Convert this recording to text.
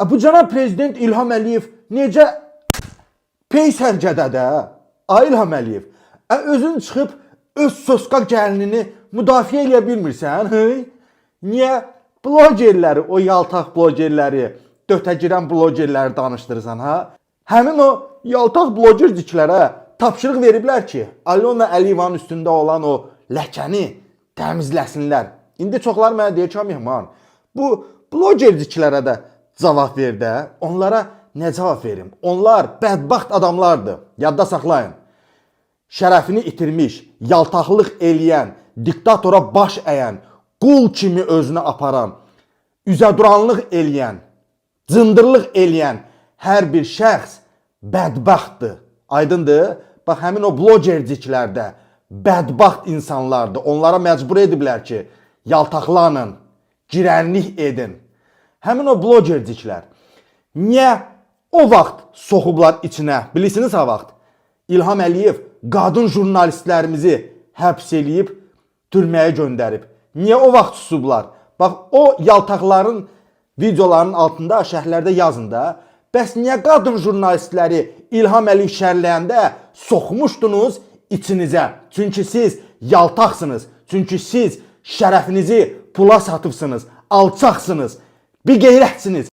Bu cənab prezident İlham Əliyev necə peysərcədə də? Ay İlham Əliyev, özün çıxıb öz soska gəlinini müdafiə edə bilmirsən? Niyə blogerləri, o yaltaq blogerləri, dötə girən blogerləri danışdırırsan, ha? Həmin o yaltaq blogerciklərə tapşırıq veriblər ki, Alyona Əliyevanın üstündə olan o ləkəni təmizləsinlər. İndi çoxlar mənə deyir ki, mehman, bu blogerciklərə də cavab ver də. Onlara nə cavab verim? Onlar bədbaxt adamlardır. Yadda saxlayın. Şərəfini itirmiş, yaltaqlıq eləyən, diktatora baş əyən, qul kimi özünü aparan, üzəduranlıq eləyən, cındırlıq eləyən hər bir şəxs bədbaxtdır. Aydındır? Bax, həmin o blogerciklər də bədbaxt insanlardır. Onlara məcbur ediblər ki, yaltaqlanın, girənlik edin. Həmin o blogerciklər niyə o vaxt soxublar içinə? Bilirsiniz ha vaxt? İlham Əliyev qadın jurnalistlərimizi həbs eləyib, türməyə göndərib. Niyə o vaxt susublar? Bax, o yaltaqların videolarının altında, şərhlərdə yazın da. Bəs niyə qadın jurnalistləri İlham Əliyev şərləyəndə soxmuşdunuz içinizə? Çünki siz yaltaqsınız. Çünki siz şərəfinizi pula satıbsınız, alçaqsınız, bir qeyrətsiniz.